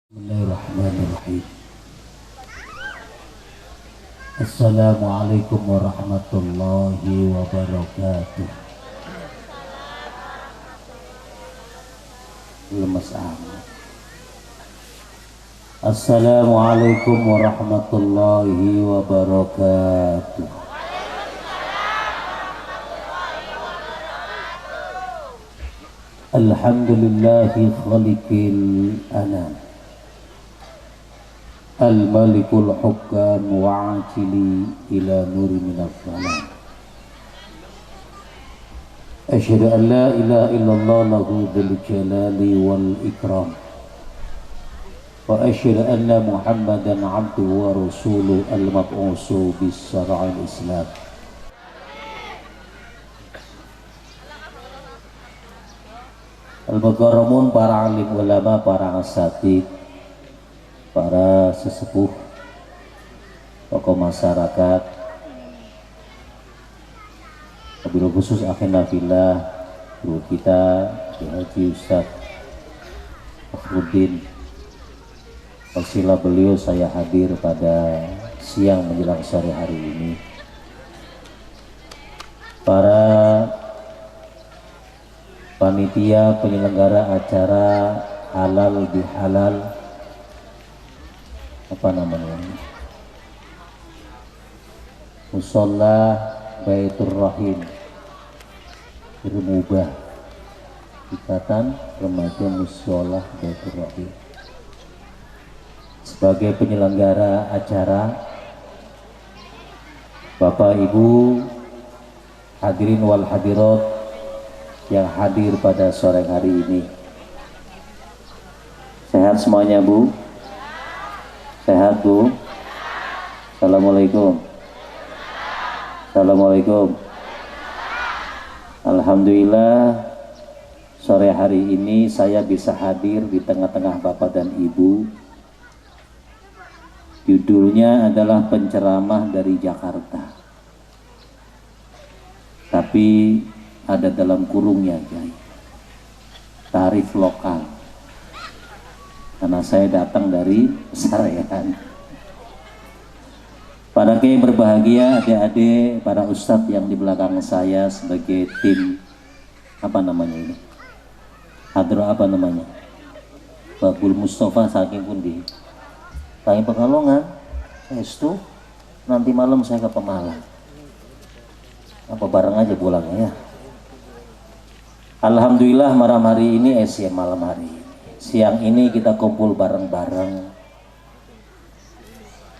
Bismillahirrahmanirrahim. Assalamualaikum warahmatullahi wabarakatuh. Lemes amat. Assalamualaikum warahmatullahi wabarakatuh. Alhamdulillahi khaliqil anam, al-malikul hukam wa'atili ila nuri minas salam. Asyhadu an la ilaha illallah lahu dzul jalali wal ikram. Wa asyhadu anna Muhammadan abduhu wa rasuluhu al-mab'usu bis syara'il Islam. Al-mukarramun, para alim ulama, para asatidz, para sesepuh, tokoh masyarakat, wabil khusus akhina fillah, guru kita Haji Ustaz Fakhruddin. Wasilah beliau saya hadir pada siang menjelang sore hari ini. Para panitia penyelenggara acara halal bihalal, apa namanya, Musholla Baitur Rahim Rumubah, Ikatan Remaja Musholla Baitur Rahim. Sebagai penyelenggara acara, Bapak Ibu hadirin wal hadirat yang hadir pada sore hari ini, sehat semuanya Bu? Sehat Bu? Assalamualaikum. Assalamualaikum. Alhamdulillah, sore hari ini saya bisa hadir di tengah-tengah Bapak dan Ibu. Judulnya adalah penceramah dari Jakarta, tapi ada dalam kurungnya, Jai, tarif lokal, karena saya datang dari Sarayan. Para kiai berbahagia, adik-adik, para ustadz yang di belakang saya sebagai tim, apa namanya ini, hadro apa namanya, Babul Mustafa saking pundi, saking Pekalongan, itu nanti malam saya ke Pemalang, apa bareng aja pulangnya ya. Alhamdulillah malam hari ini, malam hari ini, siang ini kita kumpul bareng-bareng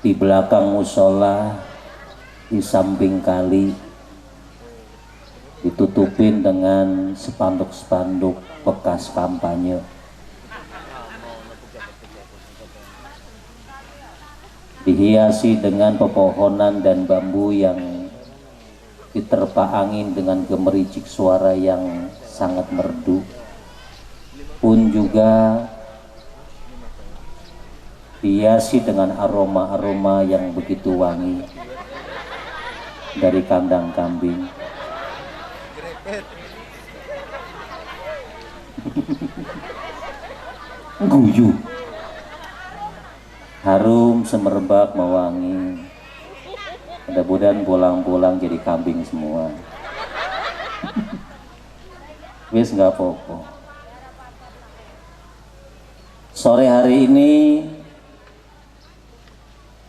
di belakang musola, di samping kali, ditutupin dengan spanduk-spanduk bekas kampanye, dihiasi dengan pepohonan dan bambu yang diterpa angin dengan gemericik suara yang sangat merdu, pun juga dihiasi dengan aroma-aroma yang begitu wangi dari kandang kambing. Guyu, harum semerbak mewangi. Mudah-mudahan pulang-pulang jadi kambing semua. Wis nggak apa-apa. Sore hari ini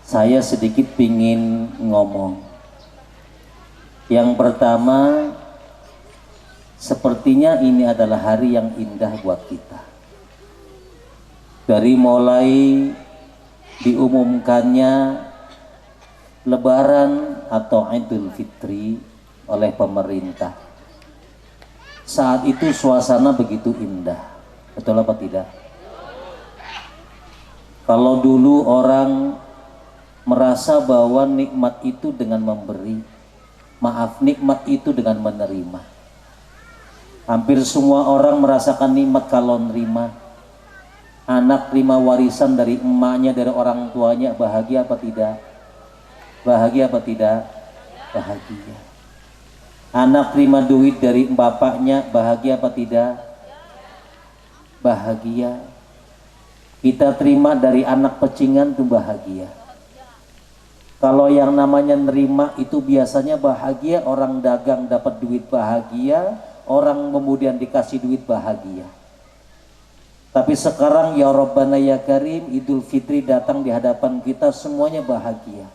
saya sedikit pingin ngomong. Yang pertama, sepertinya ini adalah hari yang indah buat kita. Dari mulai diumumkannya Lebaran atau Idul Fitri oleh pemerintah, saat itu suasana begitu indah, betul apa tidak? Kalau dulu orang merasa bahwa nikmat itu dengan memberi, nikmat itu dengan menerima. Hampir semua orang merasakan nikmat kalau nerima. Anak terima warisan dari emaknya, dari orang tuanya, bahagia apa tidak? Bahagia apa tidak? Bahagia. Anak terima duit dari bapaknya, bahagia apa tidak? Bahagia. Kita terima dari anak pecingan itu bahagia. Kalau yang namanya nerima itu biasanya bahagia, orang dagang dapat duit bahagia, orang kemudian dikasih duit bahagia. Tapi sekarang ya Rabbana ya Karim, Idul Fitri datang di hadapan kita, semuanya bahagia.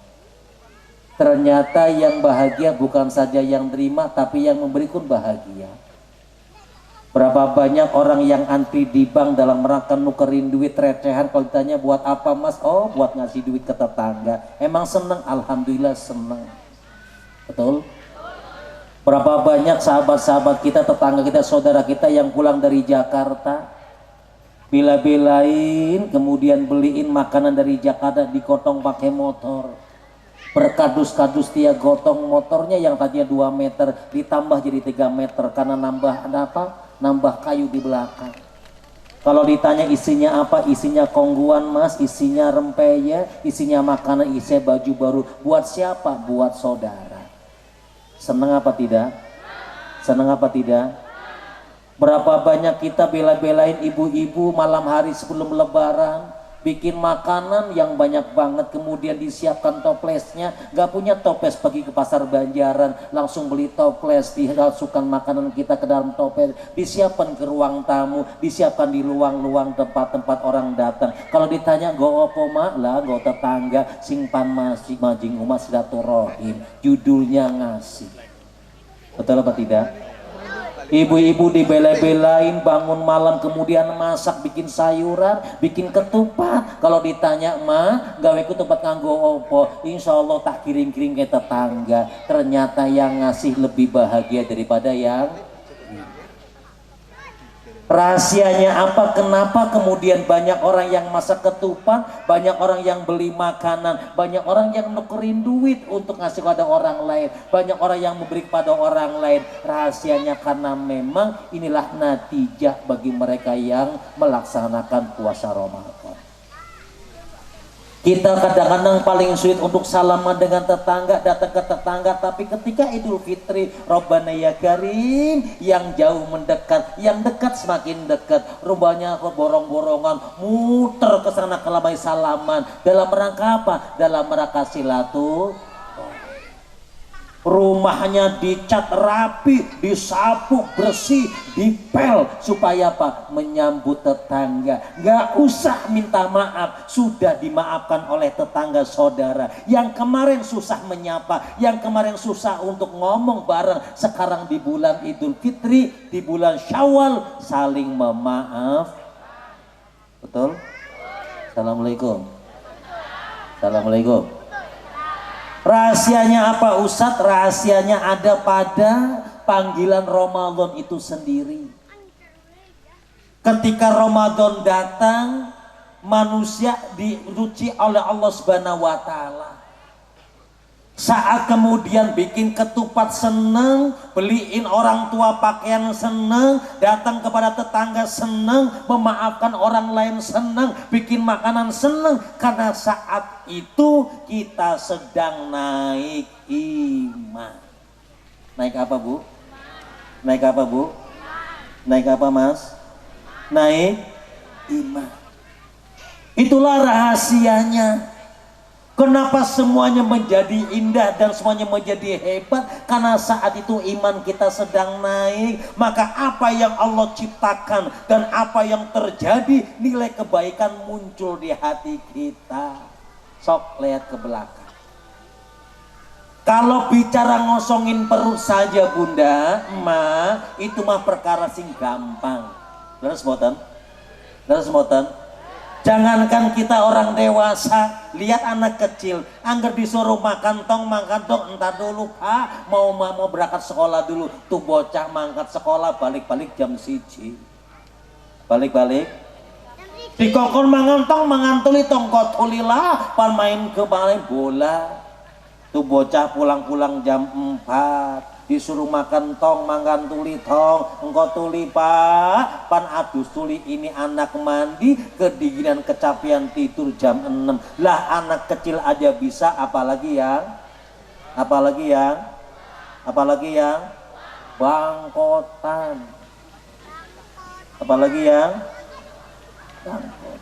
Ternyata yang bahagia bukan saja yang terima, tapi yang memberi pun bahagia. Berapa banyak orang yang antri di bank dalam rangka nukerin duit recehan, kalau ditanya buat apa mas? Oh buat ngasih duit ke tetangga. Emang seneng? Alhamdulillah seneng. Betul? Berapa banyak sahabat-sahabat kita, tetangga kita, saudara kita yang pulang dari Jakarta, bela-belain kemudian beliin makanan dari Jakarta, digotong pakai motor, berkadus-kadus dia gotong motornya yang tadinya 2 meter ditambah jadi 3 meter karena nambah kayu di belakang. Kalau ditanya isinya apa, isinya kongguan mas, isinya rempeyek, isinya makanan, isinya baju baru. Buat siapa? Buat saudara. Senang apa tidak? Senang apa tidak? Berapa banyak kita bela-belain ibu-ibu malam hari sebelum lebaran bikin makanan yang banyak banget, kemudian disiapkan toplesnya. Gak punya toples, pergi ke pasar Banjaran langsung beli toples, dimasukkan makanan kita ke dalam toples, disiapkan ke ruang tamu, disiapkan di luang-luang tempat-tempat orang datang. Kalau ditanya go opo mak lah, go tetangga simpan masih majing umat silaturahim, judulnya ngasih. Betul apa tidak? Ibu-ibu dibela-belain bangun malam kemudian masak, bikin sayuran, bikin ketupat. Kalau ditanya mah gawe ketupat nganggo opo, insya Allah tak kirim-kirim ke tetangga. Ternyata yang ngasih lebih bahagia daripada yang. Rahasianya apa? Kenapa kemudian banyak orang yang masak ketupat, banyak orang yang beli makanan, banyak orang yang nukerin duit untuk ngasih kepada orang lain, banyak orang yang memberi kepada orang lain. Rahasianya karena memang inilah natijah bagi mereka yang melaksanakan puasa Ramadan. Kita kadang-kadang paling sulit untuk salaman dengan tetangga, datang ke tetangga, tapi ketika Idul Fitri, Rabbana ya Karim, yang jauh mendekat, yang dekat semakin dekat, rupanya borong-borongan, muter ke sana kelamai salaman. Dalam rangka apa? Dalam rangka silaturahmi. Rumahnya dicat rapi, disapu bersih, dipel, supaya apa? Menyambut tetangga. Gak usah minta maaf, sudah dimaafkan oleh tetangga saudara. Yang kemarin susah menyapa, yang kemarin susah untuk ngomong bareng, sekarang di bulan Idul Fitri, di bulan Syawal, saling memaaf. Betul? Assalamualaikum. Assalamualaikum. Rahasianya apa Ustadz? Rahasianya ada pada panggilan Ramadan itu sendiri. Ketika Ramadan datang, manusia diuji oleh Allah Subhanahu wa Ta'ala. Saat kemudian bikin ketupat seneng, beliin orang tua pakaian seneng, datang kepada tetangga seneng, memaafkan orang lain seneng, bikin makanan seneng. Karena saat itu kita sedang naik iman. Naik apa bu? Naik apa bu? Naik apa mas? Naik iman. Itulah rahasianya. Kenapa semuanya menjadi indah dan semuanya menjadi hebat? Karena saat itu iman kita sedang naik. Maka apa yang Allah ciptakan dan apa yang terjadi, nilai kebaikan muncul di hati kita. Sok lihat ke belakang. Kalau bicara ngosongin perut saja bunda, emak, itu mah perkara sing gampang. Terus boten? Terus boten? Jangankan kita orang dewasa, lihat anak kecil, angger disuruh makan tong, entar dulu pak, mau berangkat sekolah dulu. Tuh bocah mangkat sekolah, balik-balik jam 1. Balik-balik. Dikongkon mangantong, mangantuli tongkot ulilah, pan main ke balai bola. Tuh bocah pulang-pulang jam 4. Disuruh makan tong, mangan tuli tong, engkau tuli pak, pan adus tuli ini anak mandi, kedinginan kecapean tidur jam 6. Lah anak kecil aja bisa, apalagi yang bangkotan, apalagi yang bangkotan.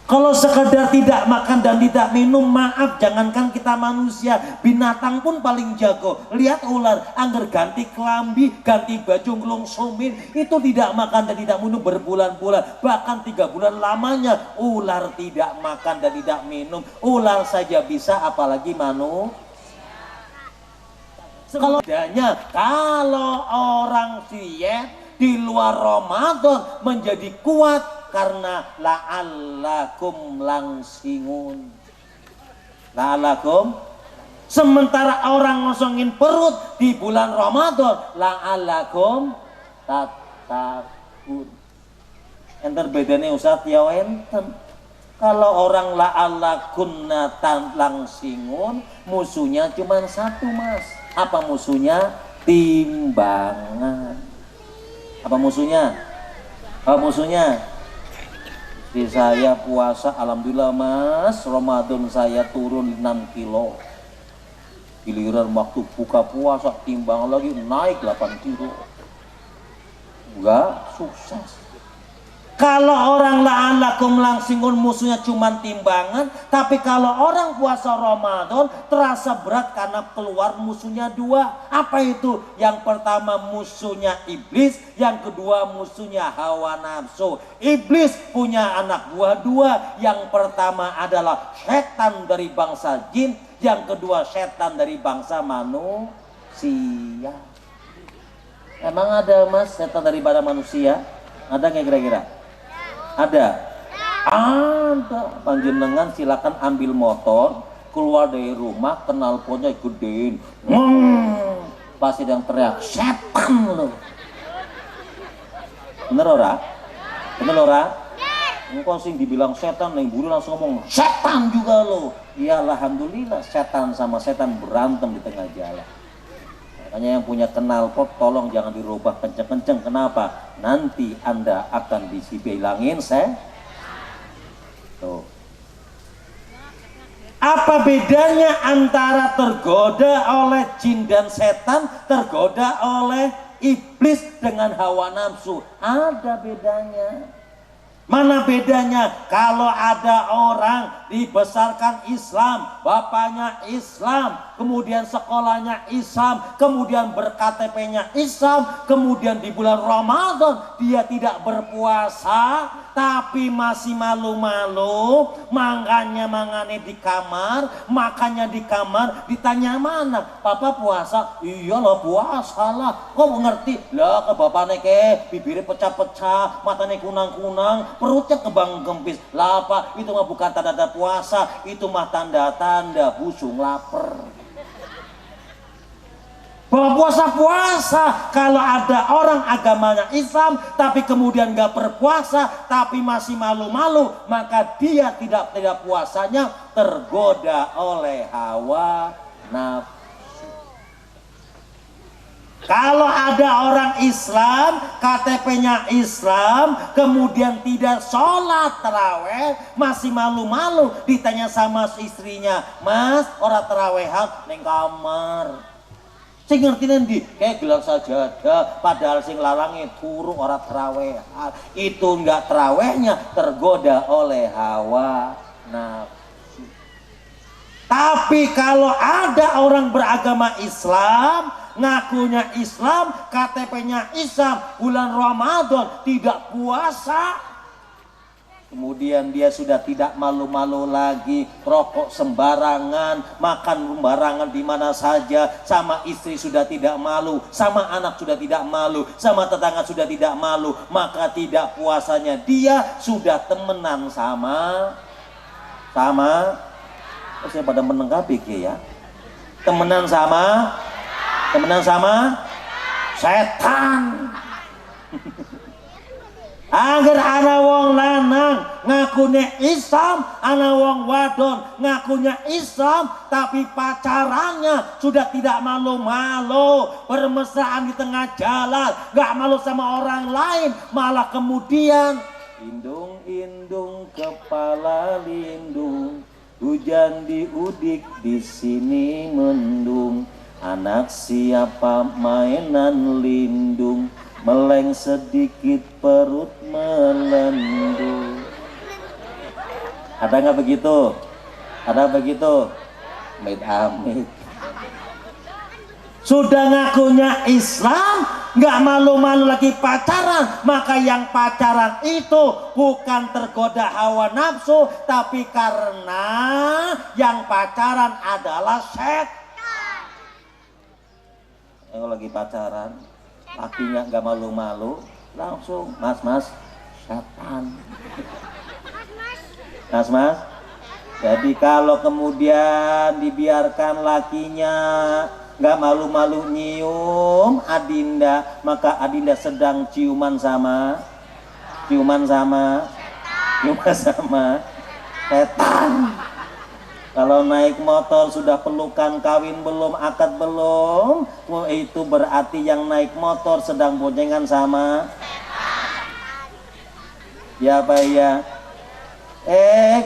Kalau sekedar tidak makan dan tidak minum, maaf, jangankan kita manusia, binatang pun paling jago. Lihat ular, angger ganti kelambi, ganti baju, ngelungsumin, itu tidak makan dan tidak minum berbulan-bulan, bahkan 3 bulan lamanya. Ular tidak makan dan tidak minum, ular saja bisa, apalagi manusia. Kalau orang diet di luar Ramadan menjadi kuat karena la'allakum langsingun. La'allakum, sementara orang ngosongin perut di bulan Ramadan, la'allakum tatakun. Enter bedanya Ustaz ya enten. Kalau orang la'allakunna langsingun, musuhnya cuma satu Mas. Apa musuhnya? Timbangan. Apa musuhnya? Apa musuhnya? Di saya puasa, alhamdulillah Mas, Ramadan saya turun 6 kilo. Giliran waktu buka puasa, timbang lagi naik 8 kilo. Enggak sukses. Kalau orang la'allakum langsingun, musuhnya cuma timbangan. Tapi kalau orang puasa Ramadan terasa berat karena keluar musuhnya 2. Apa itu? Yang pertama musuhnya iblis, yang kedua musuhnya hawa nafsu. Iblis punya anak buah 2. Yang pertama adalah setan dari bangsa jin, yang kedua setan dari bangsa manusia. Emang ada Mas setan dari bangsa manusia? Ada nggak kira-kira? Ada? Ada. Panjenengan silakan ambil motor, keluar dari rumah, knalpotnya gedein. Pasti yang teriak, setan lo. Bener ora? Bener ora? Engkau sing dibilang setan, yang buru langsung ngomong, setan juga lo. Ya alhamdulillah, setan sama setan berantem di tengah jalan. Makanya yang punya knalpot tolong jangan dirubah kenceng-kenceng. Kenapa? Nanti Anda akan dibilangin tuh. Apa bedanya antara tergoda oleh jin dan setan, tergoda oleh iblis dengan hawa nafsu? Ada bedanya. Mana bedanya? Kalau ada orang dibesarkan Islam, bapaknya Islam, kemudian sekolahnya Islam, kemudian ber-KTP-nya Islam, kemudian di bulan Ramadan dia tidak berpuasa, tapi masih malu-malu, mangane di kamar, makannya di kamar, ditanya mana? Papa puasa? Iyalah puasa lah. Kok ngerti? Lah ke bapaknya ke, bibirnya pecah-pecah, matanya kunang-kunang, perutnya kebang kempis. Lah apa? Itu mah bukan tanda-tanda puasa, itu mah tanda-tanda busung lapar. Bahwa puasa-puasa, kalau ada orang agamanya Islam tapi kemudian gak berpuasa tapi masih malu-malu, maka dia tidak puasanya tergoda oleh hawa nafsu. Kalau ada orang Islam, KTP-nya Islam, kemudian tidak sholat taraweh, masih malu-malu, ditanya sama istrinya, Mas, orang tarawehan neng kamar. Sing ngerti nanti, kayak gelar sajadah, padahal sing larangnya turu orang taraweh. Itu enggak tarawehnya, tergoda oleh hawa nafsu. Tapi kalau ada orang beragama Islam, ngakunya Islam, KTP-nya Islam, bulan Ramadan tidak puasa, kemudian dia sudah tidak malu-malu lagi, rokok sembarangan, makan sembarangan di mana saja, sama istri sudah tidak malu, sama anak sudah tidak malu, sama tetangga sudah tidak malu, maka tidak puasanya dia sudah temenan sama saya pada menengkapi ya, temenan sama setan. Agar ana wong lanang ngakunya Islam, ana wong wadon ngakunya Islam, tapi pacarannya sudah tidak malu-malu, bermesraan di tengah jalan, gak malu sama orang lain, malah kemudian indung-indung kepala lindung, hujan diudik di sini mendung, anak siapa mainan lindung, meleng sedikit perut melendung. Ada nggak begitu? Ada begitu? Amit-amit. Sudah ngakunya Islam, nggak malu-malu lagi pacaran, maka yang pacaran itu bukan tergoda hawa nafsu, tapi karena yang pacaran adalah setan. Kalau lagi pacaran, lakinya nggak malu-malu, langsung mas setan. Mas. Jadi kalau kemudian dibiarkan lakinya nggak malu-malu nyium Adinda, maka Adinda sedang ciuman sama setan. Kalau naik motor sudah pelukan, kawin belum, akad belum, itu berarti yang naik motor sedang boncengan sama ya Pak ya.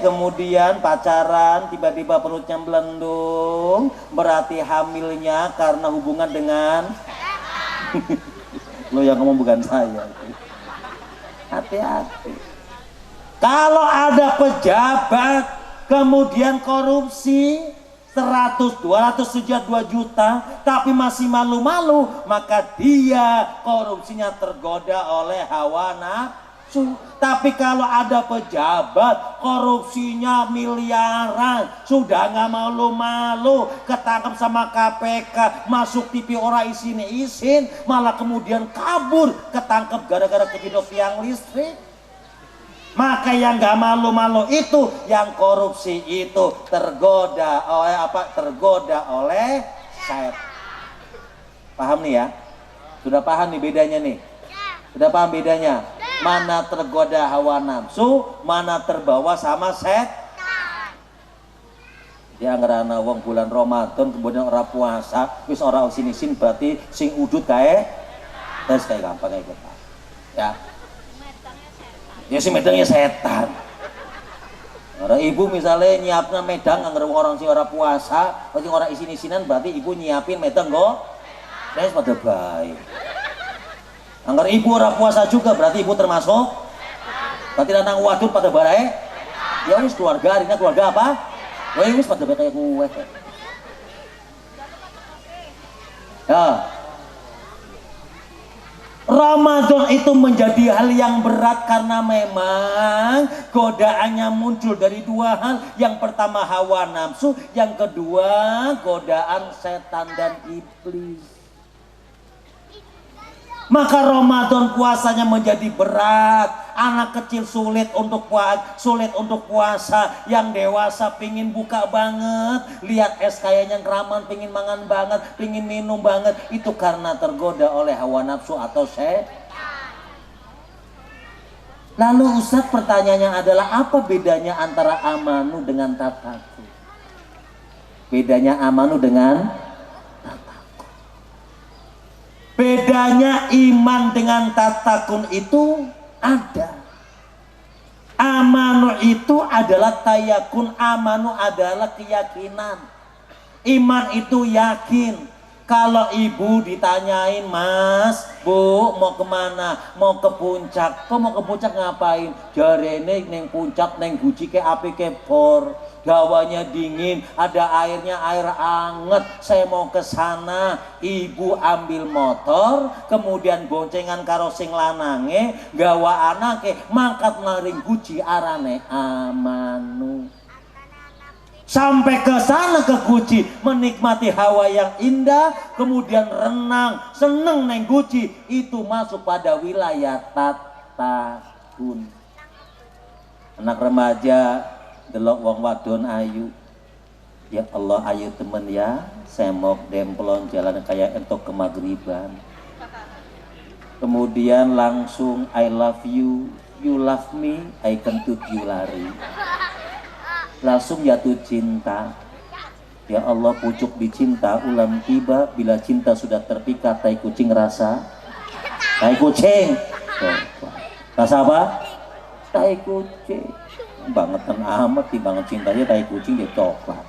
Kemudian pacaran tiba-tiba perutnya melendung, berarti hamilnya karena hubungan dengan lo yang ngomong bukan saya. Hati-hati. Kalau ada pejabat kemudian korupsi 100, 200 sejak 2 juta tapi masih malu-malu, maka dia korupsinya tergoda oleh hawa nafsu. Tapi kalau ada pejabat korupsinya miliaran, sudah nggak malu-malu, ketangkap sama KPK, masuk TV orang izin, malah kemudian kabur, ketangkap gara-gara kejedot tiang listrik. Maka yang nggak malu-malu itu, yang korupsi itu tergoda oleh setan. Paham nih ya? Sudah paham nih bedanya nih? Sudah paham bedanya? Mana tergoda hawa nafsu, mana terbawa sama setan. Ya ngerana wong bulan Ramadan kemudian orang puasa, wis ora usin-isin berarti sing udut kayak gampang kayak kita. Ya si medangnya setan. Orang ibu misalnya nyiapna medang anggar orang sing ora puasa, sing ora isin-isinan berarti ibu nyiapin medang kok. Wis pada baik. Anggar ibu ora puasa juga berarti ibu termasuk. Berarti nang wadud pada barai. Ya wis keluarga, artinya keluarga apa? Wis pada baik kayak gue. Ya. Ramadan itu menjadi hal yang berat karena memang godaannya muncul dari 2 hal. Yang pertama hawa nafsu, yang kedua godaan setan dan iblis. Maka Ramadan puasanya menjadi berat. Anak kecil sulit untuk puasa, yang dewasa pingin buka banget, lihat es kayaknya keraman, pingin mangan banget, pingin minum banget, itu karena tergoda oleh hawa nafsu atau setan. Lalu Ustadz, pertanyaannya adalah apa bedanya antara amanu dengan tataku? Bedanya amanu dengan bedanya iman dengan tatakun itu ada. Amanu itu adalah tayakun, amanu adalah keyakinan. Iman itu yakin. Kalau ibu ditanyain, Mas, Bu, mau kemana? Mau ke puncak. Kok mau ke puncak ngapain? Jarene neng puncak neng guci ke api ke por. Hawanya dingin, ada airnya, air anget. Saya mau ke sana. Ibu ambil motor, kemudian boncengan karo sing lanange, gawa anake, mangkat maring guci arane amanu. Sampai ke sana ke guci, menikmati hawa yang indah, kemudian renang, seneng neng guci, itu masuk pada wilayah tatakun. Anak remaja delok wong wadon ayu, ya Allah ayu temen ya, semok demplon jalan kayak entok kemagriban. Kemudian langsung I love you, you love me, I kentut you lari. Langsung jatuh cinta. Ya Allah pucuk dicinta ulam tiba, bila cinta sudah terpikat tai kucing rasa. Tai kucing. Rasa apa? Tai kucing. Bangetan amat timbangan cintanya tai kucing dia coklat.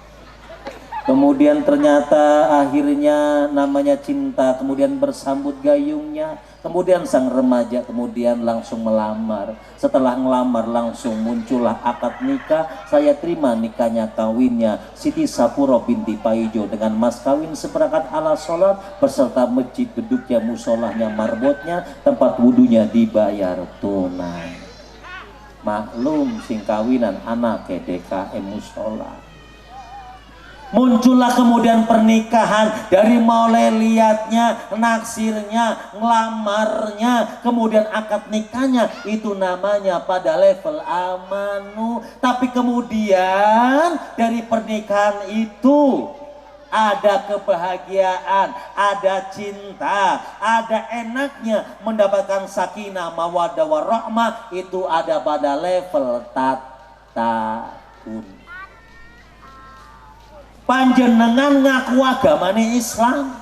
Kemudian ternyata akhirnya namanya cinta, kemudian bersambut gayungnya, kemudian sang remaja kemudian langsung melamar. Setelah ngelamar langsung muncullah akad nikah. Saya terima nikahnya kawinnya Siti Sapuro binti Paijo dengan mas kawin seperangkat alat sholat beserta masjid beduknya, musolahnya, marbotnya, tempat wudhunya dibayar tunai. Maklum sing kawinan anak DKM musola. Muncullah kemudian pernikahan, dari mulai lihatnya, naksirnya, ngelamarnya, kemudian akad nikahnya, itu namanya pada level amanu. Tapi kemudian dari pernikahan itu ada kebahagiaan, ada cinta, ada enaknya mendapatkan sakinah, mawaddah, warahmah, itu ada pada level tatakun. Panjenengan ngaku agamane Islam,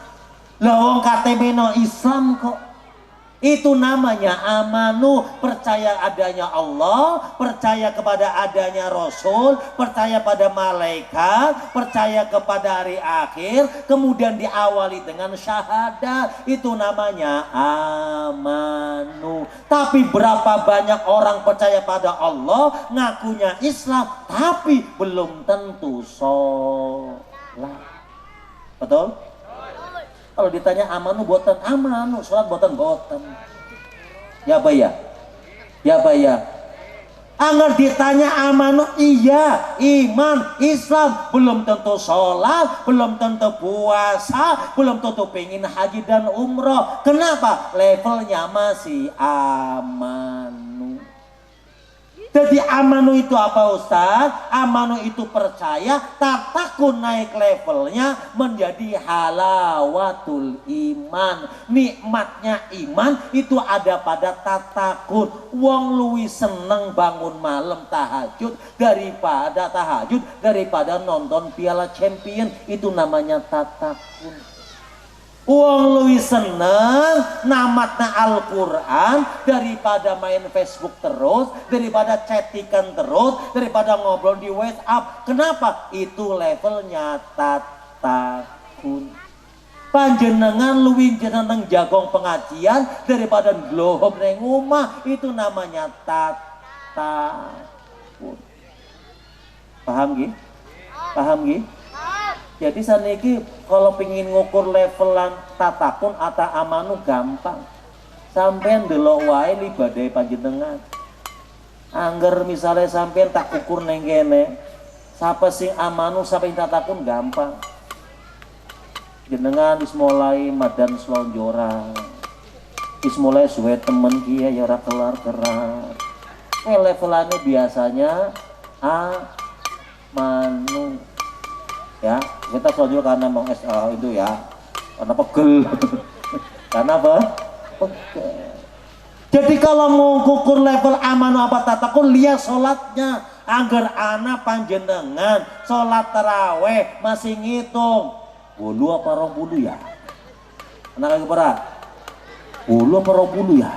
lawang KTP no Islam kok. Itu namanya amanu, percaya adanya Allah, percaya kepada adanya Rasul, percaya pada malaikat, percaya kepada hari akhir, kemudian diawali dengan syahadat. Itu namanya amanu. Tapi berapa banyak orang percaya pada Allah, ngakunya Islam, tapi belum tentu sholat. Betul? Kalau ditanya amanu boten, amanu, sholat boten. Ya bayar. Angger ditanya amanu, iya, iman, Islam, belum tentu sholat, belum tentu puasa, belum tentu pengen haji dan umroh. Kenapa? Levelnya masih amanu. Jadi amanu itu apa Ustaz? Amanu itu percaya, tatakun naik levelnya menjadi halawatul iman. Nikmatnya iman itu ada pada tatakun. Wong luwi seneng bangun malam tahajud daripada nonton Piala Champion. Itu namanya tatakun. Uang luwih seneng namatna Al-Quran daripada main Facebook terus, daripada chattingan terus, daripada ngobrol di WhatsApp. Kenapa? Itu levelnya tatakun. Panjenengan luwih jeneng jagong pengajian daripada nglohom neng omah. Itu namanya tatakun. Paham nggih? Jadi saniki kalau pingin ngukur levelan tatakun atau amanu gampang. Sampean delok wae libadai panjenengan. Angger misalnya sampean tak ukur neng kene, sapa sing amanu sapa sing tatakun gampang. Jenengan wis mulai madan slonjoran. Wis mulai suwe temen kiye ya ora kelar-kelar. Levelane biasanya amanu. Ya, kita soal karena mau itu ya, karena pegel. Karena apa? Pegel. Jadi kalau mau ukur level amanu apa tatakun, lihat sholatnya. Angger anak panjenengan sholat taraweh masih ngitung 10 apa 20 ya? Anak lagi para 10 apa 20 ya?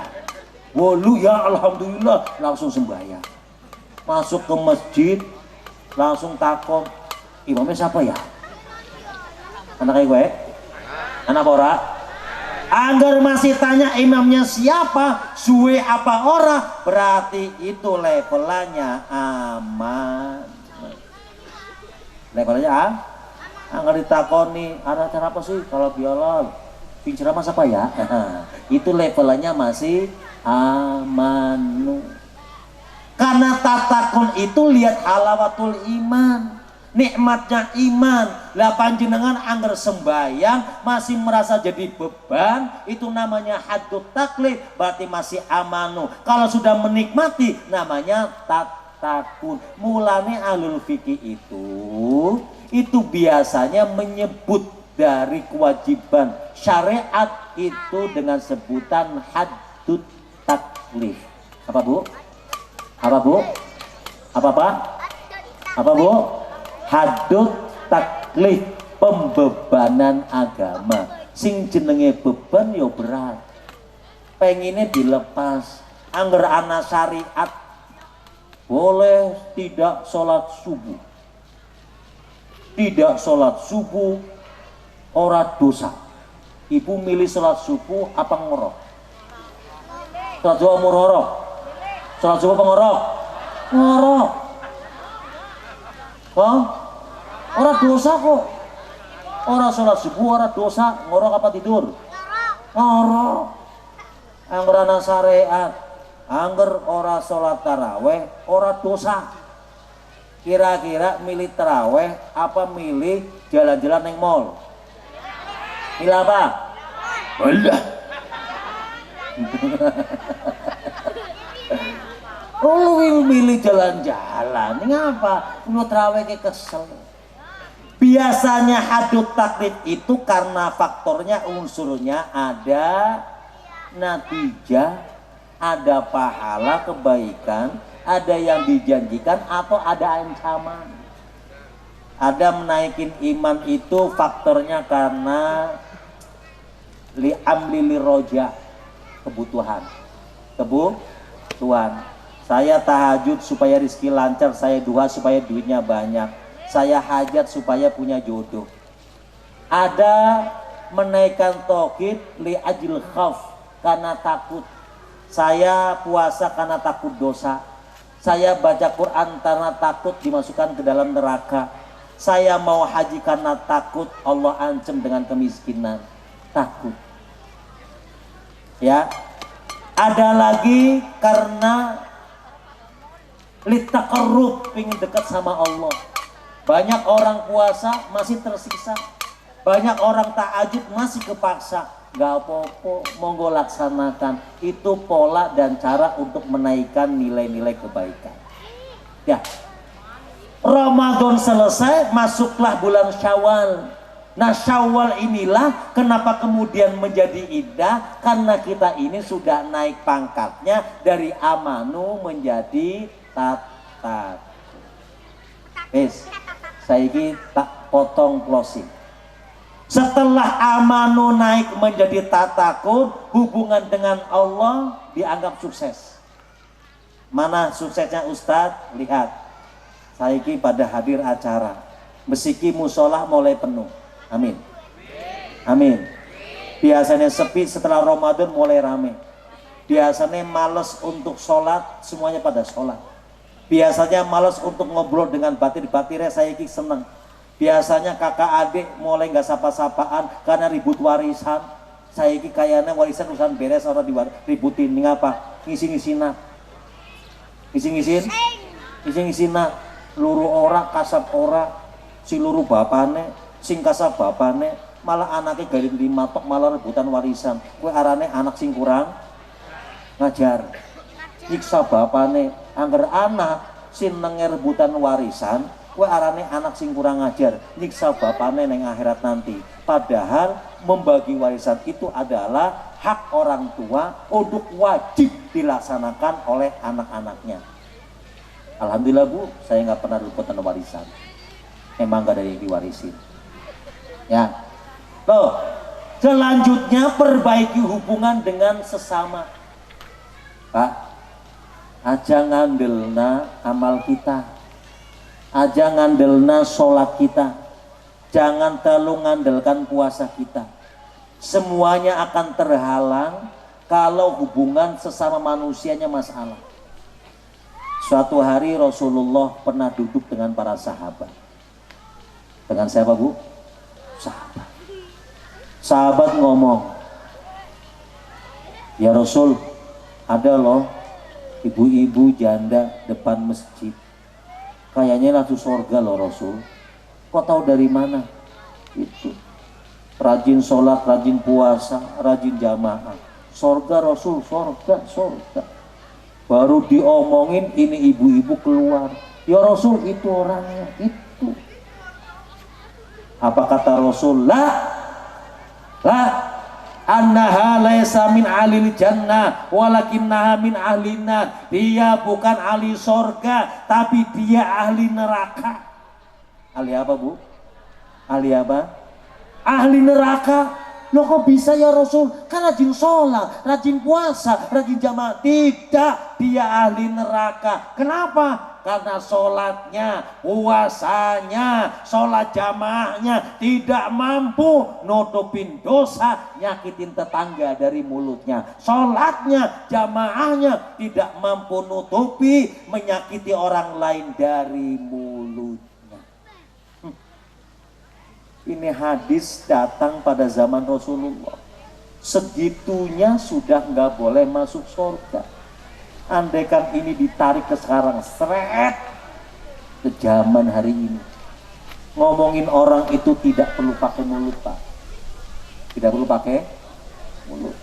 10 ya, alhamdulillah, langsung sembahyang. Masuk ke masjid langsung takut, imamnya siapa ya? Anak kayak gue? Anak ora? Angger masih tanya imamnya siapa, suwe apa ora, berarti itu levelnya aman. Levelnya angger ditakoni, ada cara apa sih kalau biolog? Ceramah siapa ya? Itu levelnya masih amanu. Karena tatakun itu lihat halawatul iman, nikmatnya iman. Lah panjenengan angger sembayang masih merasa jadi beban, itu namanya haddut taklif, berarti masih amanu. Kalau sudah menikmati namanya tatakun. Mulane ahlul fikih itu biasanya menyebut dari kewajiban syariat itu dengan sebutan haddut taklif. Apa Bu? Apa Bu? Apa Bu? Haddut taklif, pembebanan agama. Sing jenenge beban yo berat, pengennya dilepas. Angger ana syariat boleh tidak sholat subuh, tidak sholat subuh, ora dosa. Ibu milih sholat subuh apa ngorok? Sholat subuh ngorok? Sholat subuh apa ngorok? Ngorok. Kok? Ora dosa kok. Ora sholat subuh, ora dosa. Ngorok apa tidur? Ngorok. Angger ana syariat, angger ora sholat taraweh, ora dosa. Kira-kira milih taraweh apa milih jalan-jalan neng mall? Milih apa? Alah. Oh, lu milih jalan-jalan. Ini apa? Lu taraweh ke kesel. Biasanya hadut taklid itu karena faktornya, unsurnya ada natijah, ada pahala kebaikan, ada yang dijanjikan atau ada ancaman. Ada menaikin iman itu faktornya karena li'amli liroja, kebutuhan. Saya tahajud supaya rezeki lancar, saya duha supaya duitnya banyak, saya hajat supaya punya jodoh. Ada menaikkan tauhid li ajil khauf, karena takut. Saya puasa karena takut dosa. Saya baca Quran karena takut dimasukkan ke dalam neraka. Saya mau haji karena takut Allah ancam dengan kemiskinan. Takut. Ya. Ada lagi karena litaqarrub, pengen dekat sama Allah. Banyak orang puasa masih tersisa, banyak orang tahajud masih kepaksa. Gak apa-apa, monggo laksanakan. Itu pola dan cara untuk menaikkan nilai-nilai kebaikan. Ya, Ramadan selesai, masuklah bulan Syawal. Nah, Syawal inilah kenapa kemudian menjadi indah, karena kita ini sudah naik pangkatnya dari amanu menjadi tatak. Saya ini tak potong closing. Setelah amanu naik menjadi tatakut, hubungan dengan Allah dianggap sukses. Mana suksesnya Ustadz? Lihat, saya ini pada hadir acara, mesiki musola mulai penuh. Amin. Amin. Biasanya sepi, setelah Ramadan mulai rame. Biasanya males untuk sholat, semuanya pada sholat. Biasanya males untuk ngobrol dengan batir-batirnya, saya ini seneng. Biasanya kakak adik mulai nggak sapa-sapaan karena ribut warisan. Saya ini kayaknya warisan urusan beres, orang ributin. Ini apa? Ngisi-ngisina. Ngisi-ngisina. Luru ora, kasap ora, si luru bapane, sing kasap bapane, malah anaknya galin 5 tok, malah rebutan warisan. Kue arane anak sing kurang ngajar. Nyiksa bapane, angger anak sing nenge rebutan warisan, kue arane anak sing kurang ngajar, nyiksa bapane neng akhirat nanti. Padahal membagi warisan itu adalah hak orang tua untuk wajib dilaksanakan oleh anak-anaknya. Alhamdulillah Bu, saya nggak pernah rebutan warisan. Emang gak ada yang diwarisin. Ya, loh. Selanjutnya perbaiki hubungan dengan sesama. Pak, aja ngandelna amal kita, aja ngandelna sholat kita, jangan terlalu ngandelkan puasa kita. Semuanya akan terhalang kalau hubungan sesama manusianya masalah. Suatu hari Rasulullah pernah duduk dengan para sahabat. Dengan siapa Bu? Sahabat. Sahabat ngomong, ya Rasul, ada loh ibu-ibu janda depan masjid, kayaknya langsung surga loh Rasul. Kok tahu dari mana? Itu rajin sholat, rajin puasa, rajin jamaah. Surga Rasul, surga. Baru diomongin ini ibu-ibu keluar, ya Rasul itu orangnya itu. Apa kata Rasul? La annaha laisa min ahlil jannah walakinnaha min ahlinnar. Dia bukan ahli sorga, tapi dia ahli neraka. Ahli apa Bu? Ahli apa? Ahli neraka. Loh kok bisa ya Rasul? Kan rajin sholat, rajin puasa, rajin jamaah. Tidak, dia ahli neraka. Kenapa? karena sholatnya, puasanya, sholat jamaahnya tidak mampu nutupin dosa nyakitin tetangga dari mulutnya. Sholatnya, jamaahnya tidak mampu nutupi menyakiti orang lain dari mulutnya. Ini hadis datang pada zaman Rasulullah. Segitunya sudah nggak boleh masuk surga. Andaikan ini ditarik ke sekarang, seret ke zaman hari ini, ngomongin orang itu tidak perlu pakai mulut, Pak. Tidak perlu pakai mulut.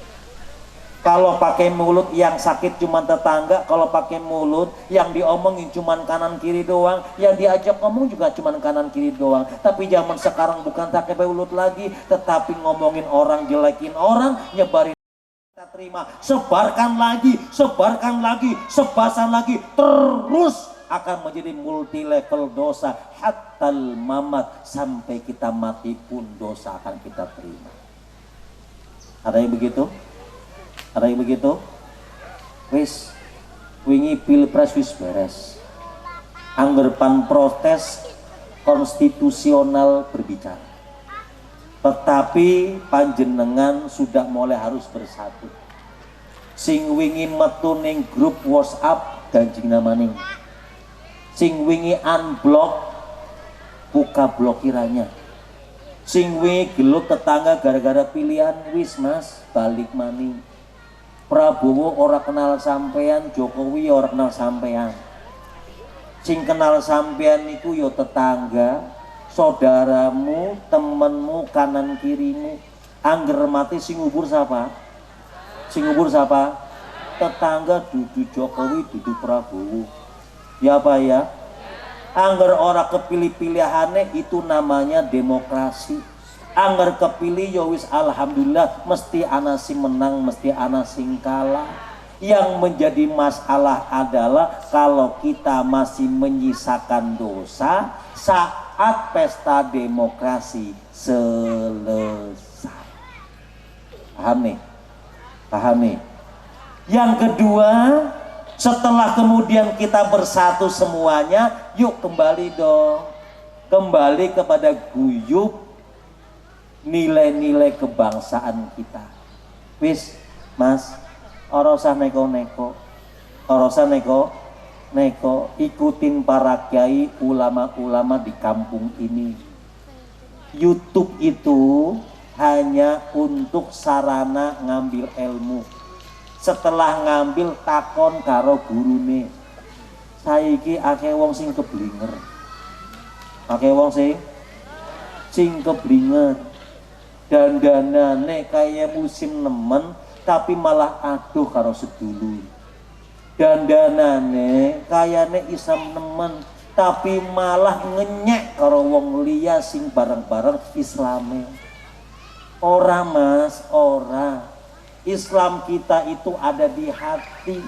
Kalau pakai mulut yang sakit cuma tetangga, kalau pakai mulut yang diomongin cuma kanan kiri doang, yang diajak ngomong juga cuma kanan kiri doang. Tapi zaman sekarang bukan pakai mulut lagi, tetapi ngomongin orang, jelekin orang, nyebarin. Kita terima, sebarkan lagi, sebasan lagi, terus akan menjadi multi level dosa hatal mamat, sampai kita mati pun dosa akan kita terima. Ada yang begitu? Ada yang begitu? Wis wingi pilpres wis beres, anggerpan protes konstitusional berbicara. Tetapi panjenengan sudah mulai harus bersatu. Sing wingi metu ning grup WhatsApp ganjing namaning. Sing wingi unblock buka blokirannya. Sing wingi gelut tetangga gara-gara pilihan, wis Mas balik maning. Prabowo ora kenal sampean, Jokowi ora kenal sampean. Sing kenal sampean niku yo tetangga, saudaramu, temenmu, kanan kirimu. Angger mati sing ngubur siapa? Sing ngubur siapa? Tetangga, dudu Jokowi, dudu Prabowo. Ya Pak ya? Angger ora kepilih-pilihane itu namanya demokrasi. Angger kepilih ya wis alhamdulillah, mesti ana sing menang, mesti ana sing kalah. Yang menjadi masalah adalah kalau kita masih menyisakan dosa saat pesta demokrasi selesai. Paham nih? Paham nih? Yang kedua, setelah kemudian kita bersatu semuanya, yuk kembali dong. Kembali kepada guyub nilai-nilai kebangsaan kita. Wis, Mas, ora usah neko-neko. Ora usah neko, ikutin para kiai, ulama-ulama di kampung ini. YouTube itu hanya untuk sarana ngambil ilmu. Setelah ngambil takon karo gurune. Saiki akeh wong sing keblinger. Akeh wong sing keblinger. Dandanane kaya musim nemen tapi malah aduh karo sedulur. Dandanane kayane Islam nemen tapi malah ngenyek karo wong liya sing bareng-bareng Islame. Ora Mas, ora. Islam kita itu ada di hati.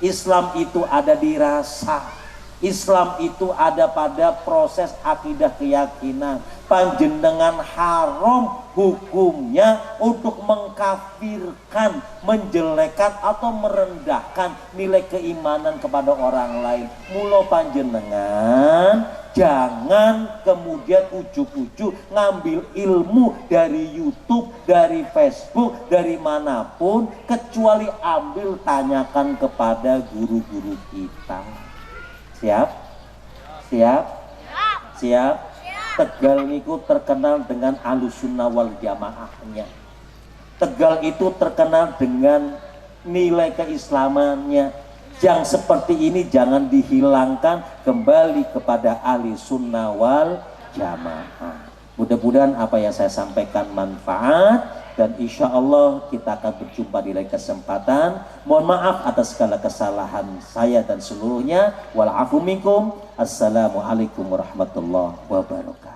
Islam itu ada di rasa. Islam itu ada pada proses akidah keyakinan. Panjenengan haram hukumnya untuk mengkafirkan, menjelekkan atau merendahkan nilai keimanan kepada orang lain. Mula panjenengan jangan kemudian ujuk-ujuk ngambil ilmu dari YouTube, dari Facebook, dari manapun, kecuali ambil tanyakan kepada guru-guru kita. Siap? Siap? Siap? Tegal niku terkenal dengan Ahlussunnah wal Jamaahnya. Tegal itu terkenal dengan nilai keislamannya. Yang seperti ini jangan dihilangkan, kembali kepada Ahlussunnah wal Jamaah. Mudah-mudahan apa yang saya sampaikan manfaat, dan insya Allah kita akan berjumpa di lain kesempatan. Mohon maaf atas segala kesalahan saya dan seluruhnya. Wal afu minkum. Assalamualaikum warahmatullahi wabarakatuh.